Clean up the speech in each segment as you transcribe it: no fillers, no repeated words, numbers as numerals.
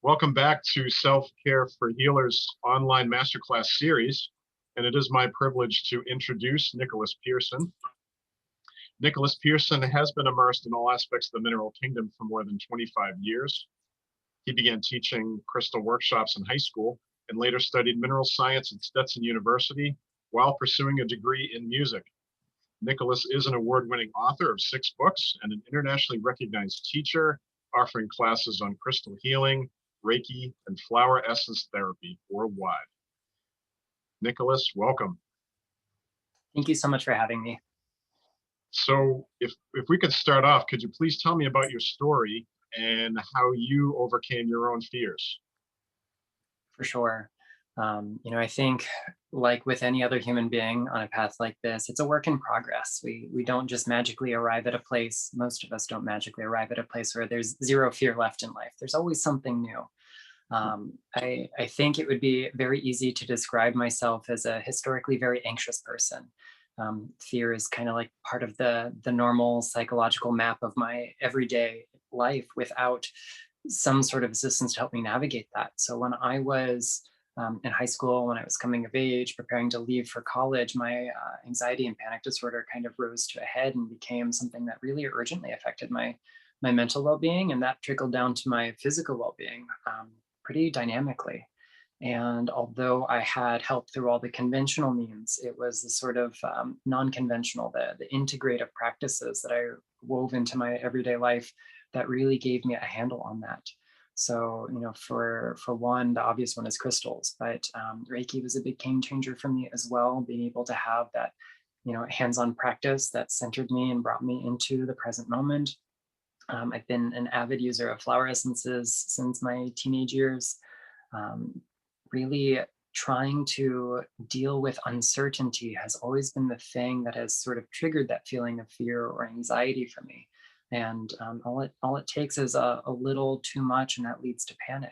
Welcome back to Self-Care for Healers online masterclass series. And it is my privilege to introduce Nicolas Pearson. Nicolas Pearson has been immersed in all aspects of the mineral kingdom for more than 25 years. He began teaching crystal workshops in high school and later studied mineral science at Stetson University while pursuing a degree in music. Nicolas is an award-winning author of 6 books and an internationally recognized teacher, offering classes on crystal healing, Reiki, and flower essence therapy worldwide. Nicolas, welcome. Thank you so much for having me. So if we could start off, could you please tell me about your story and how you overcame your own fears? For sure. I think like with any other human being on a path like this, it's a work in progress. We don't just magically arrive at a place. Most of us don't magically arrive at a place where there's zero fear left in life. There's always something new. I think it would be very easy to describe myself as a historically very anxious person. Fear is kind of like part of the normal psychological map of my everyday life without some sort of assistance to help me navigate that. So when I was in high school, when I was coming of age, preparing to leave for college, my anxiety and panic disorder kind of rose to a head and became something that really urgently affected my mental well-being, and that trickled down to my physical well-being pretty dynamically. And although I had help through all the conventional means, it was the sort of non-conventional, the integrative practices that I wove into my everyday life that really gave me a handle on that. So, for one, the obvious one is crystals, but Reiki was a big game changer for me as well. Being able to have that, hands-on practice that centered me and brought me into the present moment. I've been an avid user of flower essences since my teenage years. Really trying to deal with uncertainty has always been the thing that has sort of triggered that feeling of fear or anxiety for me. And all it takes is a little too much, and that leads to panic.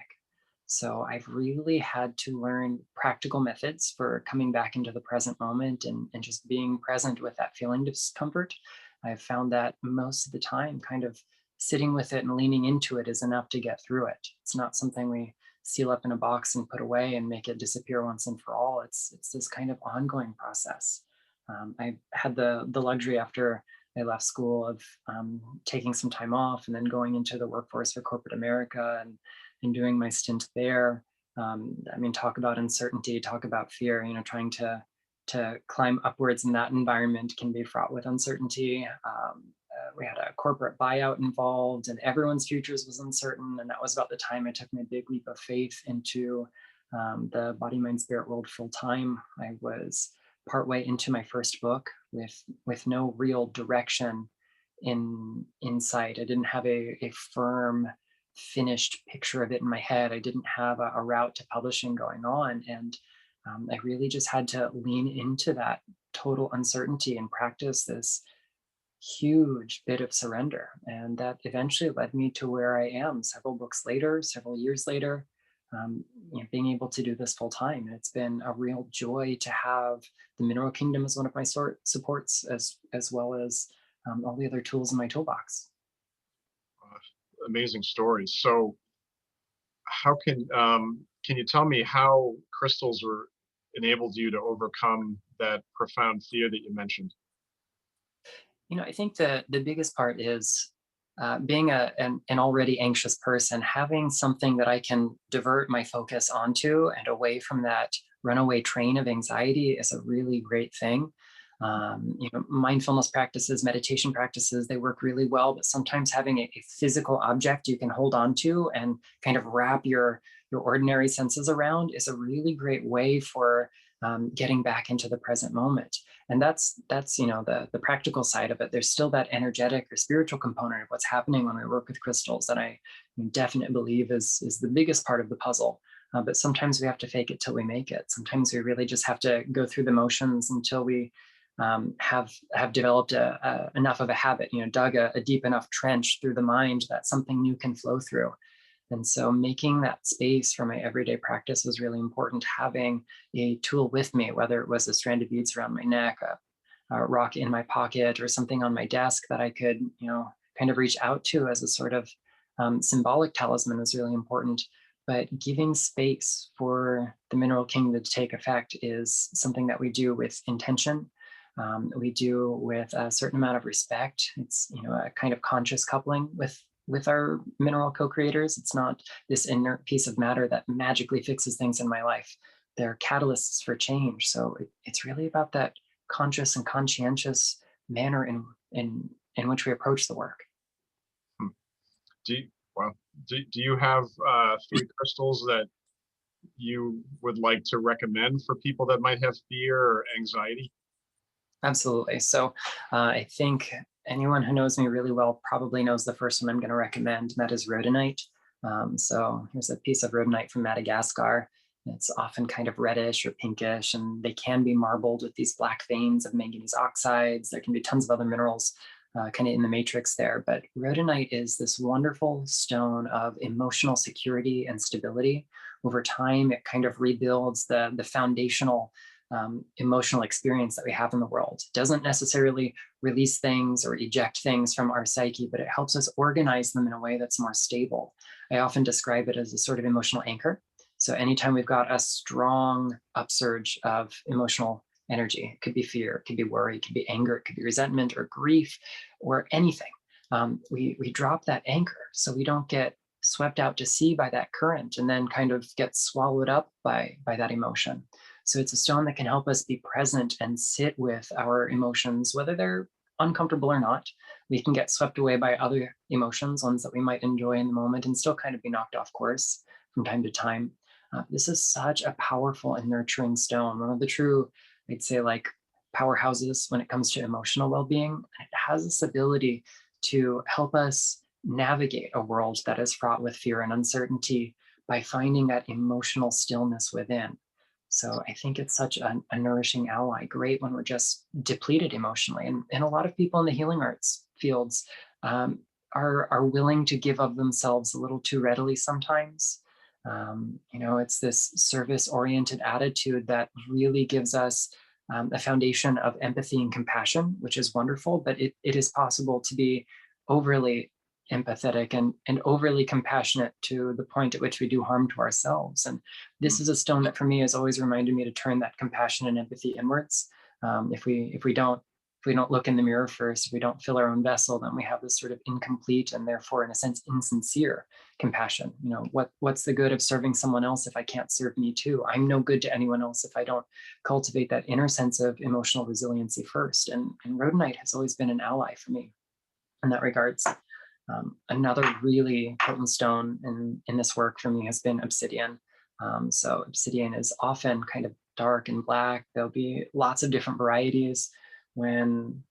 So I've really had to learn practical methods for coming back into the present moment and just being present with that feeling discomfort. I've found that most of the time, kind of sitting with it and leaning into it is enough to get through it. It's not something we seal up in a box and put away and make it disappear once and for all. It's this kind of ongoing process. I had the luxury after I left school of taking some time off and then going into the workforce for corporate America and doing my stint there. Talk about uncertainty, talk about fear. Trying to climb upwards in that environment can be fraught with uncertainty. We had a corporate buyout involved, and everyone's futures was uncertain. And that was about the time I took my big leap of faith into the body, mind, spirit world full time. I was partway into my first book with no real direction in sight. I didn't have a firm finished picture of it in my head. I didn't have a route to publishing going on, and I really just had to lean into that total uncertainty and practice this huge bit of surrender. And that eventually led me to where I am several books later, several years later, being able to do this full time. And it's been a real joy to have the mineral kingdom as one of my supports, as well as all the other tools in my toolbox. Amazing stories. So how can you tell me how crystals were enabled you to overcome that profound fear that you mentioned? I think the biggest part is being an already anxious person, having something that I can divert my focus onto and away from that runaway train of anxiety is a really great thing. Mindfulness practices, meditation practices, they work really well, but sometimes having a physical object you can hold on to and kind of wrap your ordinary senses around is a really great way for getting back into the present moment. And that's the practical side of it. There's still that energetic or spiritual component of what's happening when we work with crystals that I definitely believe is the biggest part of the puzzle. But sometimes we have to fake it till we make it. Sometimes we really just have to go through the motions until we have developed enough of a habit, dug a deep enough trench through the mind that something new can flow through. And so making that space for my everyday practice was really important. Having a tool with me, whether it was a strand of beads around my neck, a rock in my pocket, or something on my desk that I could, kind of reach out to as a sort of symbolic talisman, was really important. but giving space for the mineral kingdom to take effect is something that we do with intention. We do with a certain amount of respect. It's, you know, a kind of conscious coupling with our mineral co-creators. It's not this inert piece of matter that magically fixes things in my life. They're catalysts for change. So it's really about that conscious and conscientious manner in which we approach the work. Hmm. Do you, well, do you have three crystals that you would like to recommend for people that might have fear or anxiety? Absolutely. So I think anyone who knows me really well probably knows the first one I'm going to recommend, and that is rhodonite. So here's a piece of rhodonite from Madagascar. It's often kind of reddish or pinkish, and they can be marbled with these black veins of manganese oxides. There can be tons of other minerals kind of in the matrix there. But rhodonite is this wonderful stone of emotional security and stability. Over time, it kind of rebuilds the foundational emotional experience that we have in the world. It doesn't necessarily release things or eject things from our psyche, but it helps us organize them in a way that's more stable. I often describe it as a sort of emotional anchor. So anytime we've got a strong upsurge of emotional energy, it could be fear, it could be worry, it could be anger, it could be resentment or grief or anything. We drop that anchor so we don't get swept out to sea by that current and then kind of get swallowed up by that emotion. So it's a stone that can help us be present and sit with our emotions, whether they're uncomfortable or not. We can get swept away by other emotions, ones that we might enjoy in the moment, and still kind of be knocked off course from time to time. This is such a powerful and nurturing stone, one of the true, I'd say, like powerhouses when it comes to emotional well being. It has this ability to help us navigate a world that is fraught with fear and uncertainty by finding that emotional stillness within. So I think it's such a nourishing ally, great when we're just depleted emotionally. And a lot of people in the healing arts fields are willing to give of themselves a little too readily sometimes. You know, it's this service-oriented attitude that really gives us a foundation of empathy and compassion, which is wonderful, but it is possible to be overly empathetic and overly compassionate to the point at which we do harm to ourselves. And this is a stone that for me has always reminded me to turn that compassion and empathy inwards. If we don't look in the mirror first, if we don't fill our own vessel, then we have this sort of incomplete and therefore, in a sense, insincere compassion. You know, what's the good of serving someone else if I can't serve me too? I'm no good to anyone else if I don't cultivate that inner sense of emotional resiliency first. And rhodonite has always been an ally for me in that regards. Another really potent stone in this work for me has been obsidian. So obsidian is often kind of dark and black. There'll be lots of different varieties. When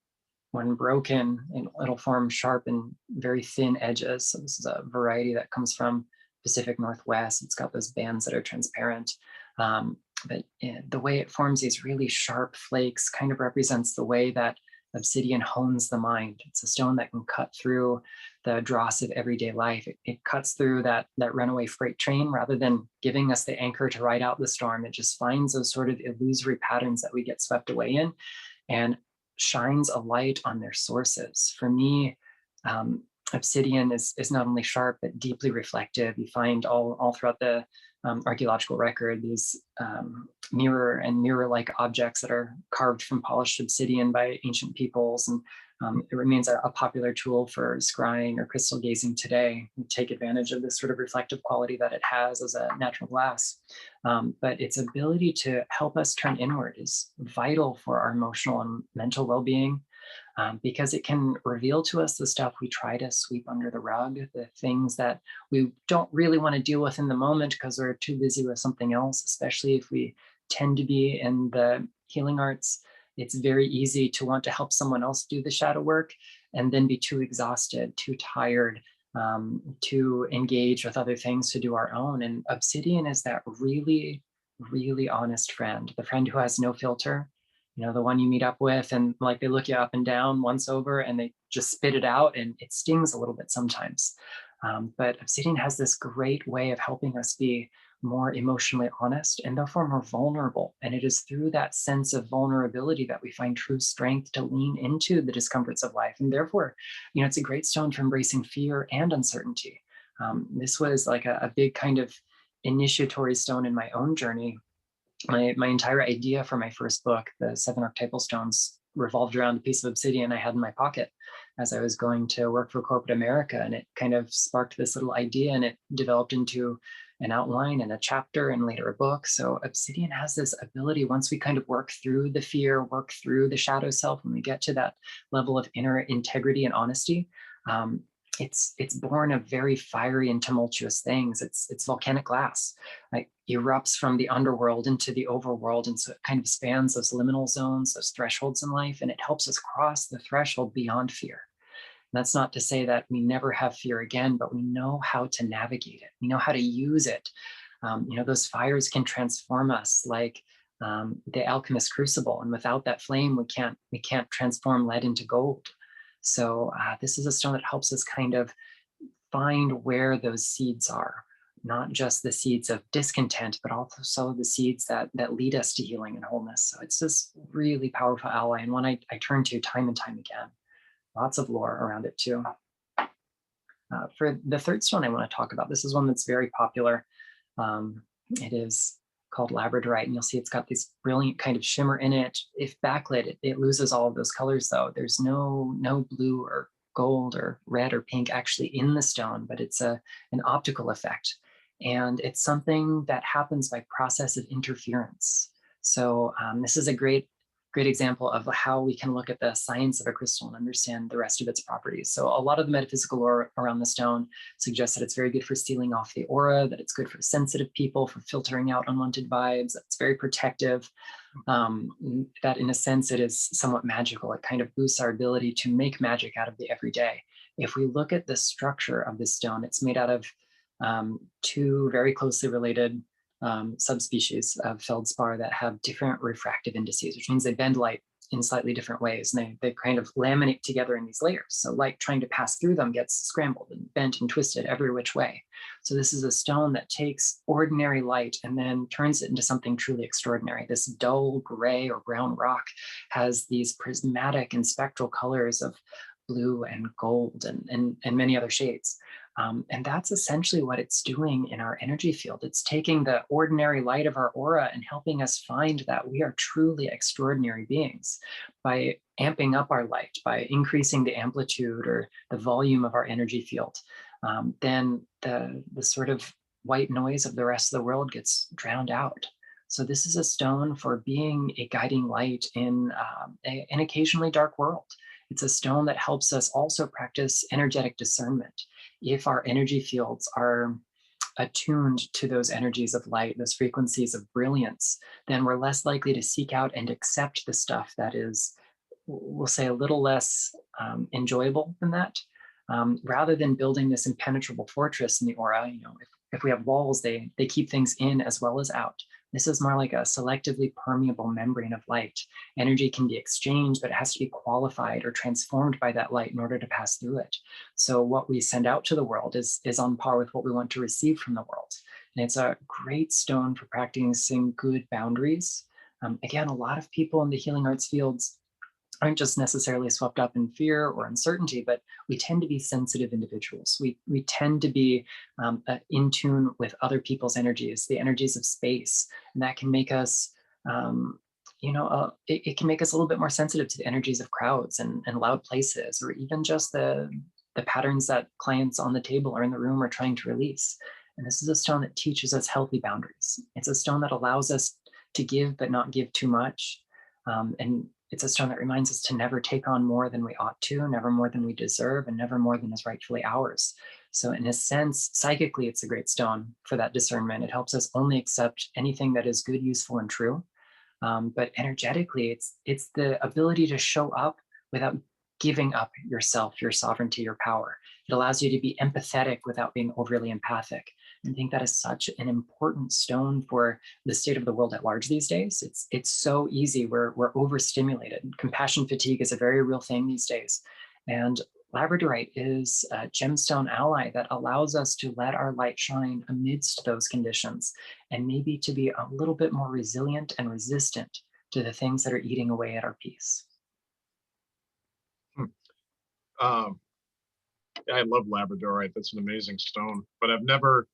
broken, it'll form sharp and very thin edges. So this is a variety that comes from Pacific Northwest. It's got those bands that are transparent. But the way it forms these really sharp flakes kind of represents the way that obsidian hones the mind. It's a stone that can cut through the dross of everyday life. It cuts through that runaway freight train rather than giving us the anchor to ride out the storm. It just finds those sort of illusory patterns that we get swept away in and shines a light on their sources. For me, obsidian is not only sharp, but deeply reflective. You find all throughout the archaeological record these mirror-like objects that are carved from polished obsidian by ancient peoples. And it remains a popular tool for scrying or crystal gazing today. We take advantage of this sort of reflective quality that it has as a natural glass. But its ability to help us turn inward is vital for our emotional and mental well-being. Because it can reveal to us the stuff we try to sweep under the rug, the things that we don't really want to deal with in the moment because we're too busy with something else, especially if we tend to be in the healing arts. It's very easy to want to help someone else do the shadow work and then be too exhausted, too tired, to engage with other things to do our own. And obsidian is that really, really honest friend, the friend who has no filter, you know, the one you meet up with and like they look you up and down once over and they just spit it out and it stings a little bit sometimes. But obsidian has this great way of helping us be more emotionally honest and therefore more vulnerable. And it is through that sense of vulnerability that we find true strength to lean into the discomforts of life. And therefore, you know, it's a great stone for embracing fear and uncertainty. This was like a big kind of initiatory stone in my own journey. My entire idea for my first book, The 7 Archetypal Stones, revolved around a piece of obsidian I had in my pocket as I was going to work for corporate America. And it kind of sparked this little idea, and it developed into an outline and a chapter and later a book. So obsidian has this ability, once we kind of work through the fear, work through the shadow self, when we get to that level of inner integrity and honesty, it's born of very fiery and tumultuous things. It's volcanic glass, like erupts from the underworld into the overworld, and so it kind of spans those liminal zones, those thresholds in life, and it helps us cross the threshold beyond fear. And that's not to say that we never have fear again, but we know how to navigate it. We know how to use it. Those fires can transform us, like the alchemist crucible, and without that flame, we can't transform lead into gold. So this is a stone that helps us kind of find where those seeds are, not just the seeds of discontent, but also the seeds that lead us to healing and wholeness. So it's this really powerful ally, and one I turn to time and time again. Lots of lore around it too. For the third stone I want to talk about, this is one that's very popular. It is called labradorite, and you'll see it's got this brilliant kind of shimmer in it. If backlit, it loses all of those colors though. There's no blue or gold or red or pink actually in the stone, but it's an optical effect. And it's something that happens by process of interference. So this is a great example of how we can look at the science of a crystal and understand the rest of its properties. So a lot of the metaphysical lore around the stone suggests that it's very good for sealing off the aura, that it's good for sensitive people, for filtering out unwanted vibes, that it's very protective, that in a sense it is somewhat magical. It kind of boosts our ability to make magic out of the everyday. If we look at the structure of this stone, it's made out of two very closely related subspecies of feldspar that have different refractive indices, which means they bend light in slightly different ways, and they kind of laminate together in these layers. So light trying to pass through them gets scrambled and bent and twisted every which way. So this is a stone that takes ordinary light and then turns it into something truly extraordinary. This dull gray or brown rock has these prismatic and spectral colors of blue and gold and many other shades. And that's essentially what it's doing in our energy field. It's taking the ordinary light of our aura and helping us find that we are truly extraordinary beings by amping up our light, by increasing the amplitude or the volume of our energy field. Then the sort of white noise of the rest of the world gets drowned out. So this is a stone for being a guiding light in an occasionally dark world. It's a stone that helps us also practice energetic discernment. If our energy fields are attuned to those energies of light, those frequencies of brilliance, then we're less likely to seek out and accept the stuff that is, we'll say, a little less enjoyable than that. Rather than building this impenetrable fortress in the aura, if we have walls, they keep things in as well as out. This is more like a selectively permeable membrane of light. Energy can be exchanged, but it has to be qualified or transformed by that light in order to pass through it. So what we send out to the world is on par with what we want to receive from the world. And it's a great stone for practicing good boundaries. Again, a lot of people in the healing arts fields aren't just necessarily swept up in fear or uncertainty, but we tend to be sensitive individuals. We tend to be in tune with other people's energies, the energies of space, and that can make us, it can make us a little bit more sensitive to the energies of crowds and loud places, or even just the patterns that clients on the table or in the room are trying to release. And this is a stone that teaches us healthy boundaries. It's a stone that allows us to give, but not give too much. And it's a stone that reminds us to never take on more than we ought to, never more than we deserve, and never more than is rightfully ours. So in a sense, psychically, it's a great stone for that discernment. It helps us only accept anything that is good, useful, and true. But energetically, it's the ability to show up without giving up yourself, your sovereignty, your power. It allows you to be empathetic without being overly empathic. I think that is such an important stone for the state of the world at large these days. It's so easy. We're overstimulated. Compassion fatigue is a very real thing these days. And labradorite is a gemstone ally that allows us to let our light shine amidst those conditions, and maybe to be a little bit more resilient and resistant to the things that are eating away at our peace. I love labradorite. That's an amazing stone, but I've never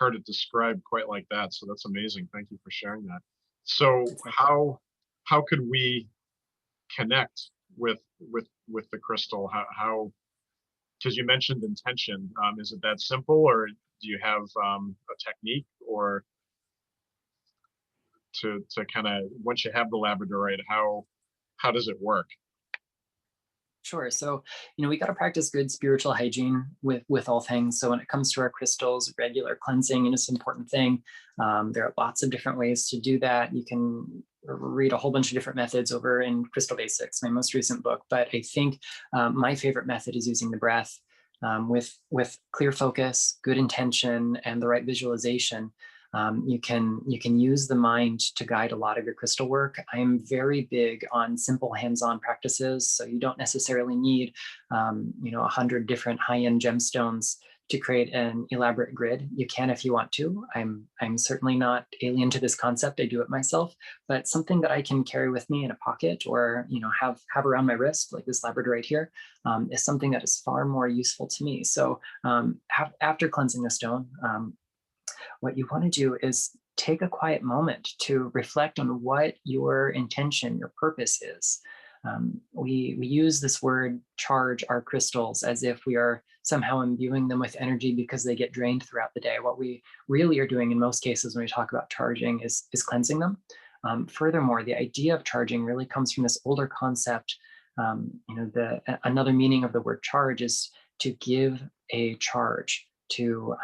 heard it described quite like that. So that's amazing. Thank you for sharing that. So It's like, how could we connect with the crystal? How because you mentioned intention. Is it that simple, or do you have a technique, or to kind of, once you have the labradorite, how does it work? sure. So, we got to practice good spiritual hygiene with all things. So when it comes to our crystals, regular cleansing is an important thing. There are lots of different ways to do that. You can read a whole bunch of different methods over in Crystal Basics, my most recent book. But I think my favorite method is using the breath with clear focus, good intention, and the right visualization. You can use the mind to guide a lot of your crystal work. I'm very big on simple hands-on practices, so you don't necessarily need 100 different high-end gemstones to create an elaborate grid. You can if you want to. I'm certainly not alien to this concept. I do it myself, but something that I can carry with me in a pocket, or have around my wrist, like this labradorite here, is something that is far more useful to me. So after cleansing the stone, what you want to do is take a quiet moment to reflect on what your intention, your purpose is. We use this word charge our crystals as if we are somehow imbuing them with energy because they get drained throughout the day. What we really are doing in most cases when we talk about charging is cleansing them. Furthermore, the idea of charging really comes from this older concept. Another meaning of the word charge is to give a charge, to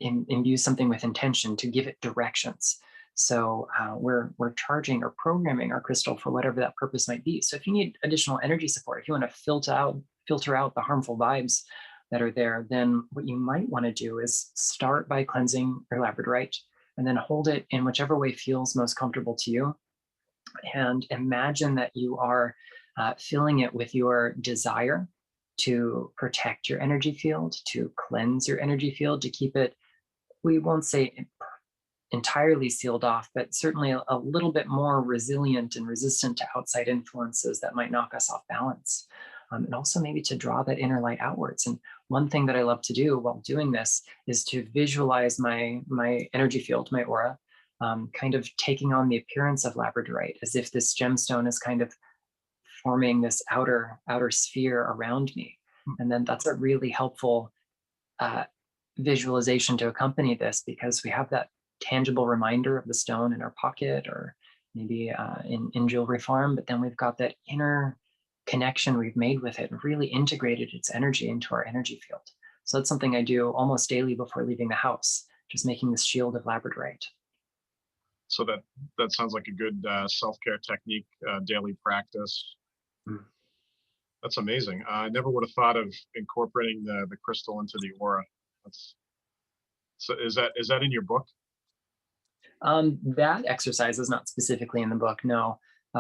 imbue something with intention, to give it directions. So we're charging or programming our crystal for whatever that purpose might be. So if you need additional energy support, if you want to filter out the harmful vibes that are there, then what you might want to do is start by cleansing your labradorite, and then hold it in whichever way feels most comfortable to you. And imagine that you are filling it with your desire to protect your energy field, to cleanse your energy field, to keep it, we won't say entirely sealed off, but certainly a little bit more resilient and resistant to outside influences that might knock us off balance. And also maybe to draw that inner light outwards. And one thing that I love to do while doing this is to visualize my energy field, my aura, kind of taking on the appearance of labradorite, as if this gemstone is kind of forming this outer sphere around me. And then that's a really helpful uh, visualization to accompany this, because we have that tangible reminder of the stone in our pocket, or maybe in jewelry form, but then we've got that inner connection we've made with it and really integrated its energy into our energy field. So that's something I do almost daily before leaving the house, just making this shield of labradorite. So that sounds like a good self-care technique, daily practice. Mm. That's amazing. I never would have thought of incorporating the crystal into the aura. That's So is that in your book? That exercise is not specifically in the book, no.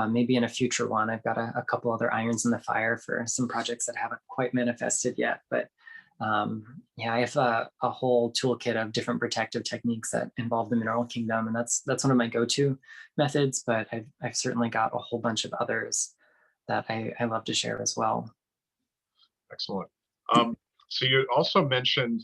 Maybe in a future one. I've got a couple other irons in the fire for some projects that haven't quite manifested yet. But yeah, I have a whole toolkit of different protective techniques that involve the mineral kingdom, and that's one of my go-to methods. But I've certainly got a whole bunch of others that I love to share as well. Excellent. So you also mentioned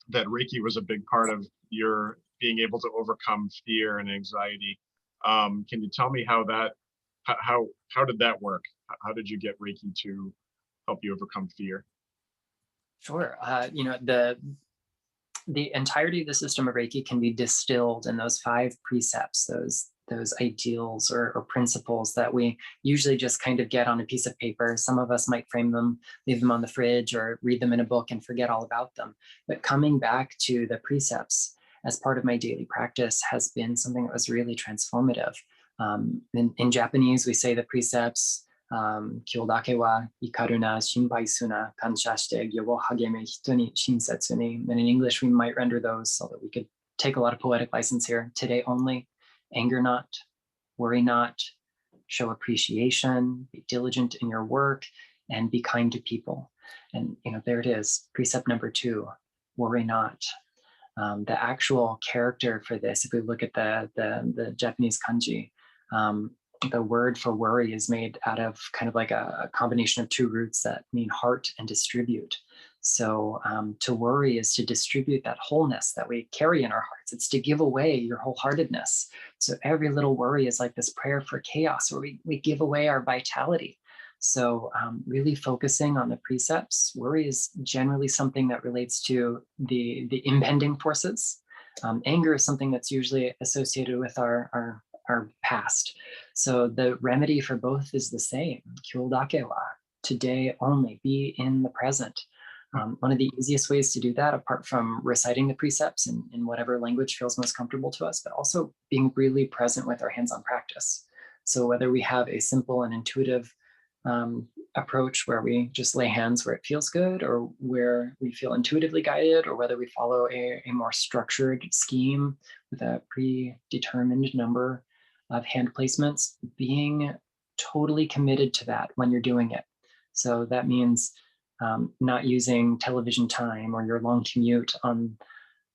that Reiki was a big part of your being able to overcome fear and anxiety. Can you tell me how did that work? How did you get Reiki to help you overcome fear? Sure. The entirety of the system of Reiki can be distilled in those 5 precepts, those ideals or principles that we usually just kind of get on a piece of paper. Some of us might frame them, leave them on the fridge, or read them in a book and forget all about them. But coming back to the precepts as part of my daily practice has been something that was really transformative. In Japanese, we say the precepts, Kyodake wa ikaru na shinpai su na kansha shite gyo wo hageme hito ni shinsetsu ni. And in English, we might render those so that we could take a lot of poetic license here. Today only, anger not, worry not, show appreciation, be diligent in your work, and be kind to people. And there it is, precept number 2, worry not. The actual character for this, if we look at the Japanese kanji, the word for worry is made out of kind of like a combination of 2 roots that mean heart and distribute. So to worry is to distribute that wholeness that we carry in our hearts. It's to give away your wholeheartedness. So every little worry is like this prayer for chaos, where we give away our vitality. So really focusing on the precepts. Worry is generally something that relates to the impending forces. Anger is something that's usually associated with our past. So the remedy for both is the same. Kyodake wa, today only, be in the present. One of the easiest ways to do that, apart from reciting the precepts in whatever language feels most comfortable to us, but also being really present with our hands-on practice. So whether we have a simple and intuitive approach where we just lay hands where it feels good, or where we feel intuitively guided, or whether we follow a more structured scheme with a predetermined number of hand placements, being totally committed to that when you're doing it. So that means not using television time or your long commute on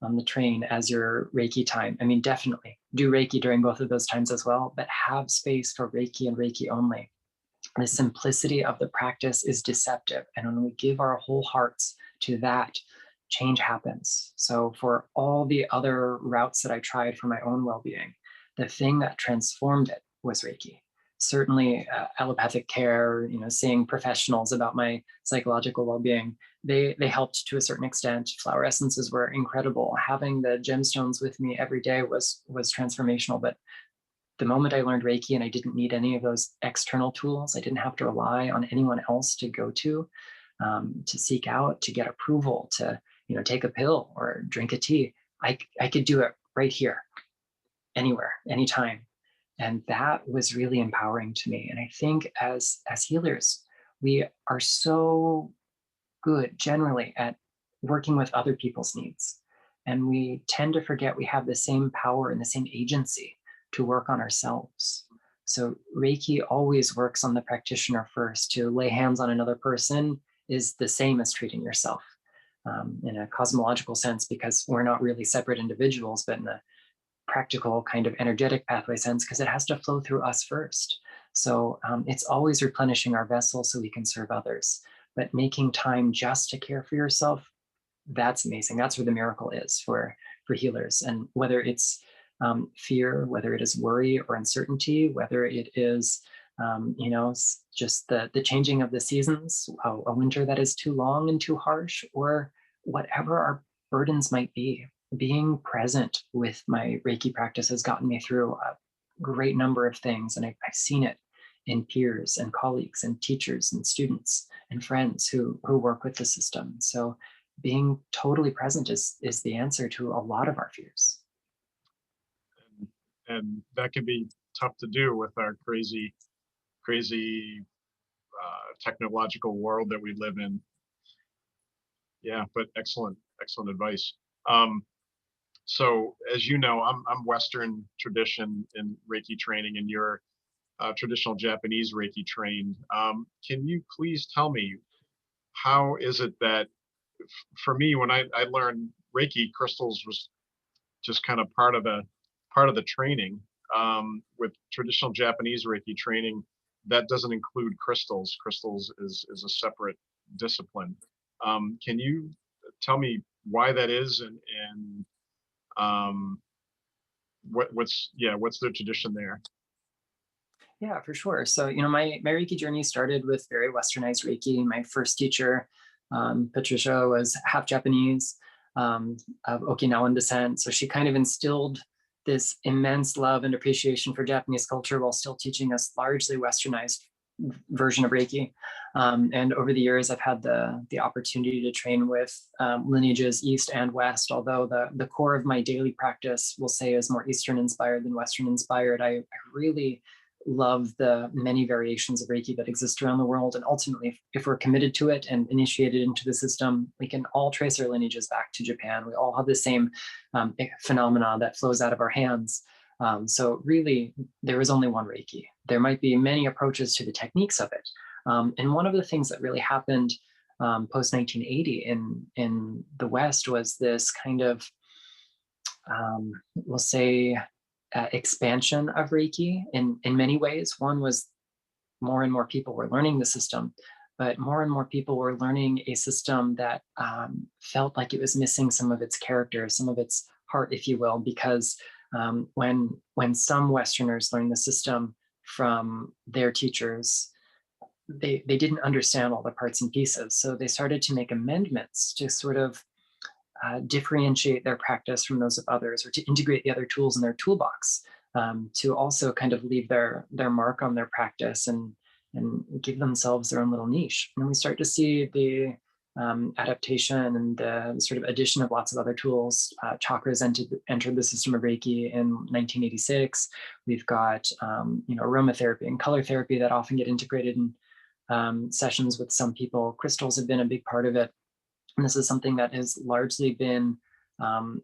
the train as your Reiki time. I mean, definitely do Reiki during both of those times as well, but have space for Reiki and Reiki only. The simplicity of the practice is deceptive. And when we give our whole hearts to that, change happens. So for all the other routes that I tried for my own well-being, the thing that transformed it was Reiki. Certainly allopathic care, seeing professionals about my psychological well-being, they helped to a certain extent. Flower essences were incredible. Having the gemstones with me every day was transformational. But the moment I learned Reiki and I didn't need any of those external tools, I didn't have to rely on anyone else to go to seek out, to get approval, to take a pill or drink a tea. I could do it right here, anywhere, anytime. And that was really empowering to me. And I think as healers, we are so good generally at working with other people's needs. And we tend to forget we have the same power and the same agency to work on ourselves. So Reiki always works on the practitioner first. To lay hands on another person is the same as treating yourself in a cosmological sense, because we're not really separate individuals, but in the practical kind of energetic pathway sense, because it has to flow through us first. So it's always replenishing our vessel so we can serve others. But making time just to care for yourself, that's amazing. That's where the miracle is for healers. And whether it's fear, whether it is worry or uncertainty, whether it is just the changing of the seasons, a winter that is too long and too harsh, or whatever our burdens might be, being present with my Reiki practice has gotten me through a great number of things. And I've seen it in peers and colleagues and teachers and students and friends who work with the system. So being totally present is the answer to a lot of our fears. And that can be tough to do with our crazy technological world that we live in. Yeah, but excellent advice. So as you know, I'm Western tradition in Reiki training, and you're traditional Japanese Reiki trained. Can you please tell me, how is it that, for me, when I learned Reiki, crystals was just kind of part of the training. With traditional Japanese Reiki training, that doesn't include crystals. Crystals is a separate discipline. Can you tell me why that is, and what's the tradition there? Yeah, for sure. So, my Reiki journey started with very westernized Reiki. My first teacher, Patricia, was half Japanese, of Okinawan descent. So she kind of instilled this immense love and appreciation for Japanese culture while still teaching us largely westernized version of Reiki. And over the years, I've had the opportunity to train with lineages East and West, although the core of my daily practice, we'll say, is more Eastern inspired than Western inspired. I really love the many variations of Reiki that exist around the world. And ultimately, if we're committed to it and initiated into the system, we can all trace our lineages back to Japan. We all have the same phenomena that flows out of our hands. So really, there is only one Reiki. There might be many approaches to the techniques of it. And one of the things that really happened post 1980 in the West was this kind of, we'll say, expansion of Reiki in many ways. One was more and more people were learning the system, but more and more people were learning a system that felt like it was missing some of its character, some of its heart, if you will, because when some Westerners learned the system from their teachers, they didn't understand all the parts and pieces. So they started to make amendments to sort of differentiate their practice from those of others, or to integrate the other tools in their toolbox, to also kind of leave their mark on their practice and give themselves their own little niche. And we start to see the adaptation and the sort of addition of lots of other tools. Chakras entered the system of Reiki in 1986. We've got aromatherapy and color therapy that often get integrated in sessions with some people. Crystals have been a big part of it. And this is something that has largely been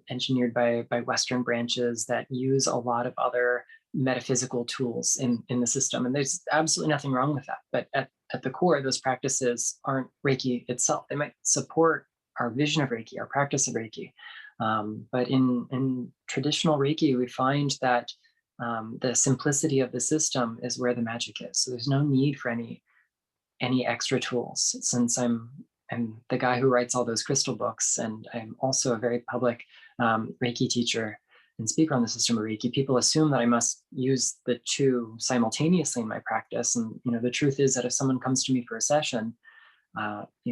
engineered by Western branches that use a lot of other metaphysical tools in the system. And there's absolutely nothing wrong with that. But at the core, those practices aren't Reiki itself. They might support our vision of Reiki, our practice of Reiki. But in traditional Reiki, we find that the simplicity of the system is where the magic is. So there's no need for any extra tools. Since I'm the guy who writes all those crystal books, and I'm also a very public Reiki teacher and speaker on the system of Reiki, people assume that I must use the two simultaneously in my practice. And the truth is that if someone comes to me for a session,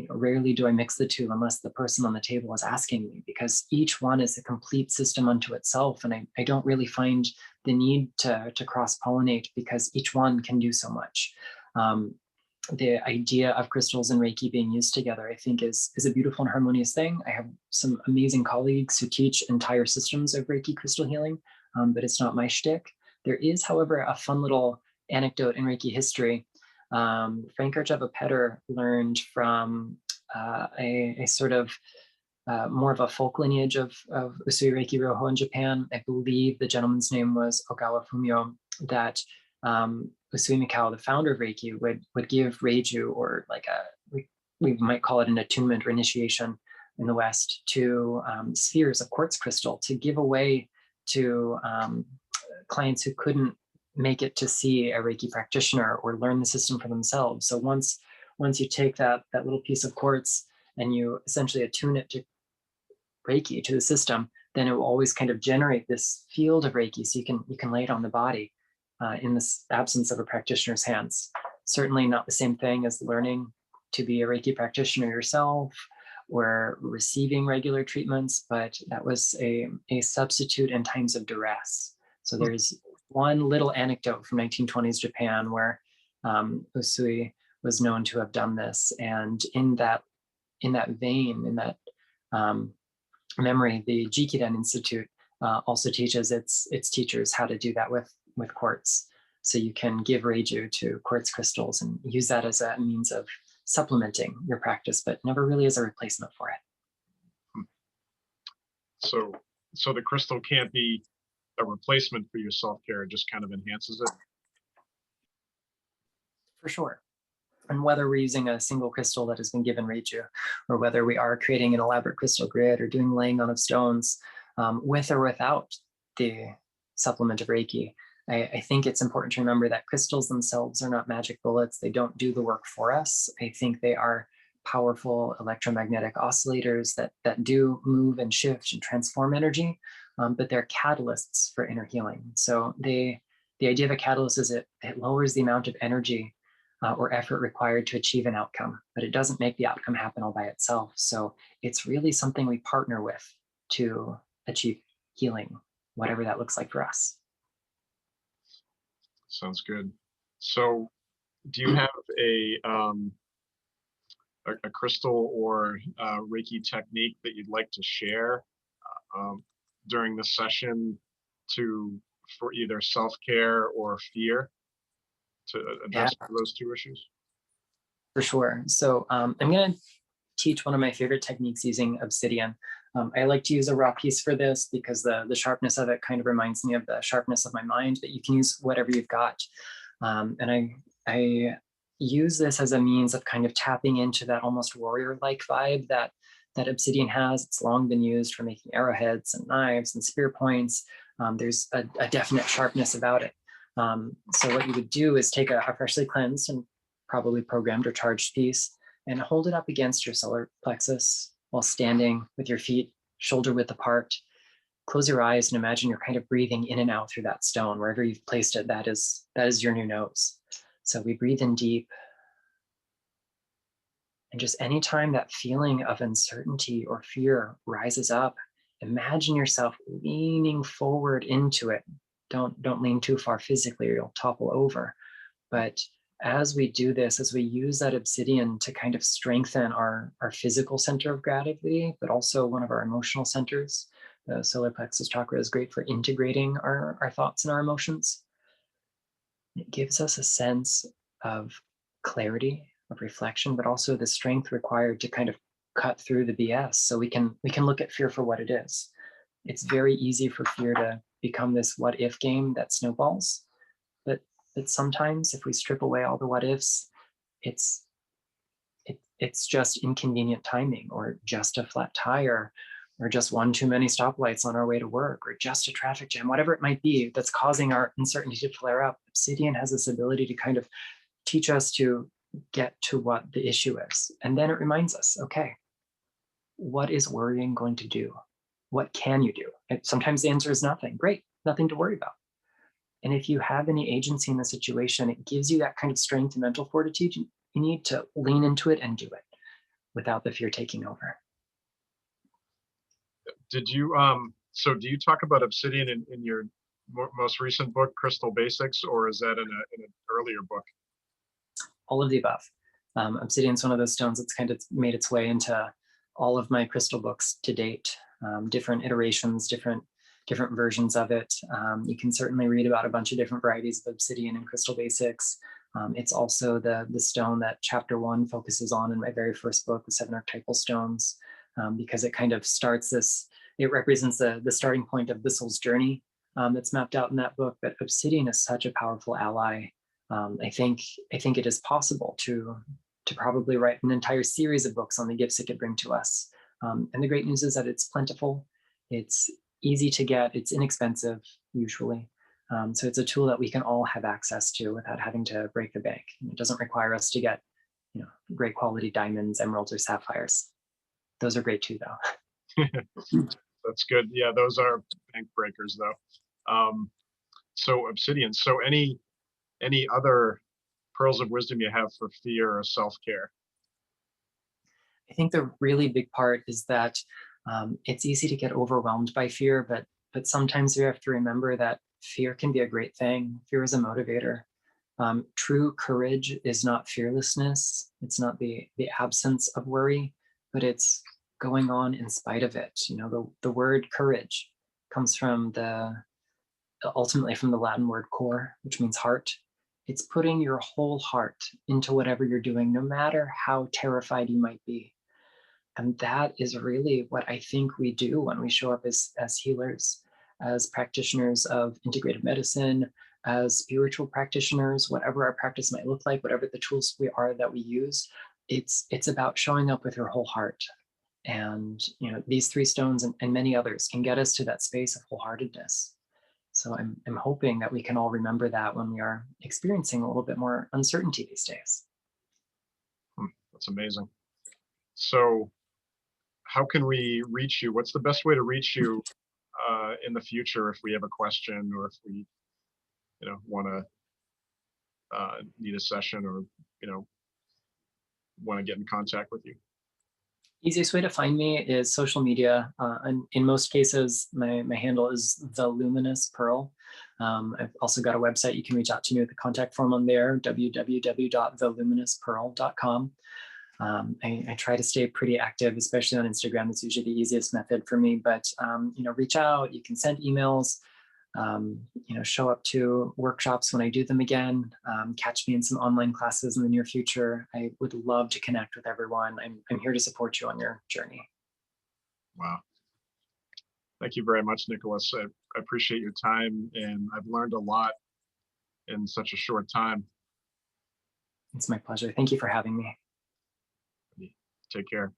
rarely do I mix the two unless the person on the table is asking me, because each one is a complete system unto itself. And I don't really find the need to cross-pollinate, because each one can do so much. The idea of crystals and Reiki being used together, I think, is a beautiful and harmonious thing. I have some amazing colleagues who teach entire systems of Reiki crystal healing, but it's not my shtick. There is, however, a fun little anecdote in Reiki history. Frank Arjava-Petter learned from a sort of more of a folk lineage of Usui Reiki Ryoho in Japan. I believe the gentleman's name was Ogawa Fumio, that Usui Mikao, the founder of Reiki, would give Reiju, or like we might call it an attunement or initiation in the West, to spheres of quartz crystal to give away to clients who couldn't make it to see a Reiki practitioner or learn the system for themselves. So once you take that little piece of quartz and you essentially attune it to Reiki, to the system, then it will always kind of generate this field of Reiki, so you can lay it on the body in the absence of a practitioner's hands. Certainly not the same thing as learning to be a Reiki practitioner yourself or receiving regular treatments, but that was a substitute in times of duress. So there's one little anecdote from 1920s Japan where Usui was known to have done this. And in that vein, in that memory, the Jikiden Institute also teaches its teachers how to do that with quartz. So you can give Reiju to quartz crystals and use that as a means of supplementing your practice, but never really as a replacement for it. So the crystal can't be a replacement for your self-care, it just kind of enhances it? For sure. And whether we're using a single crystal that has been given Reiju, or whether we are creating an elaborate crystal grid or doing laying on of stones, with or without the supplement of Reiki, I think it's important to remember that crystals themselves are not magic bullets. They don't do the work for us. I think they are powerful electromagnetic oscillators that do move and shift and transform energy, but they're catalysts for inner healing. So the idea of a catalyst is it lowers the amount of energy or effort required to achieve an outcome, but it doesn't make the outcome happen all by itself. So it's really something we partner with to achieve healing, whatever that looks like for us. Sounds good. So do you have a crystal or Reiki technique that you'd like to share during the session for either self-care or fear, to address those two issues? For sure. So I'm going to teach one of my favorite techniques using obsidian. I like to use a raw piece for this because the sharpness of it kind of reminds me of the sharpness of my mind, but you can use whatever you've got. And I use this as a means of kind of tapping into that almost warrior-like vibe that obsidian has. It's long been used for making arrowheads and knives and spear points. There's a definite sharpness about it. So what you would do is take a freshly cleansed and probably programmed or charged piece, and hold it up against your solar plexus while standing with your feet shoulder width apart. Close your eyes and imagine you're kind of breathing in and out through that stone. Wherever you've placed it, that is your new nose. So we breathe in deep. And just anytime that feeling of uncertainty or fear rises up, imagine yourself leaning forward into it. Don't lean too far physically or you'll topple over. But as we do this, as we use that obsidian to kind of strengthen our physical center of gravity, but also one of our emotional centers, the solar plexus chakra is great for integrating our thoughts and our emotions. It gives us a sense of clarity, of reflection, but also the strength required to kind of cut through the BS so we can look at fear for what it is. It's very easy for fear to become this what if game that snowballs. But sometimes if we strip away all the what ifs, it's just inconvenient timing, or just a flat tire, or just one too many stoplights on our way to work, or just a traffic jam, whatever it might be that's causing our uncertainty to flare up. Obsidian has this ability to kind of teach us to get to what the issue is. And then it reminds us, okay, what is worrying going to do? What can you do? And sometimes the answer is nothing. Great, nothing to worry about. And if you have any agency in the situation, it gives you that kind of strength and mental fortitude. You need to lean into it and do it without the fear taking over. Did you so do you talk about obsidian in your most recent book, Crystal Basics, or is that in an earlier book? All of the above. Obsidian is one of those stones that's kind of made its way into all of my crystal books to date. Different iterations, different versions of it. You can certainly read about a bunch of different varieties of obsidian in Crystal Basics. It's also the stone that chapter 1 focuses on in my very first book, the 7 archetypal stones, because it kind of starts this, it represents the starting point of the soul's journey that's mapped out in that book. But obsidian is such a powerful ally. I think it is possible to probably write an entire series of books on the gifts it could bring to us. And the great news is that it's plentiful, it's easy to get, it's inexpensive usually. So it's a tool that we can all have access to without having to break the bank. It doesn't require us to get, great quality diamonds, emeralds, or sapphires. Those are great too, though. That's good. Yeah, those are bank breakers, though. So obsidian. So any other pearls of wisdom you have for fear or self-care? I think the really big part is that it's easy to get overwhelmed by fear, but sometimes we have to remember that fear can be a great thing. Fear is a motivator. True courage is not fearlessness. It's not the absence of worry, but it's going on in spite of it. The word courage comes ultimately from the Latin word cor, which means heart. It's putting your whole heart into whatever you're doing, no matter how terrified you might be. And that is really what I think we do when we show up as healers, as practitioners of integrative medicine, as spiritual practitioners, whatever our practice might look like, whatever the tools that we use. It's about showing up with your whole heart. And these 3 stones and many others can get us to that space of wholeheartedness. So I'm hoping that we can all remember that when we are experiencing a little bit more uncertainty these days. That's amazing. So how can we reach you? What's the best way to reach you in the future if we have a question, or if we want to need a session, or want to get in contact with you? Easiest way to find me is social media. And in most cases, my handle is The Luminous Pearl. I've also got a website. You can reach out to me with the contact form on there, www.theluminouspearl.com. I try to stay pretty active, especially on Instagram. It's usually the easiest method for me, but reach out. You can send emails, show up to workshops when I do them again, catch me in some online classes in the near future. I would love to connect with everyone. I'm here to support you on your journey. Wow. Thank you very much, Nicolas. I appreciate your time, and I've learned a lot in such a short time. It's my pleasure. Thank you for having me. Take care.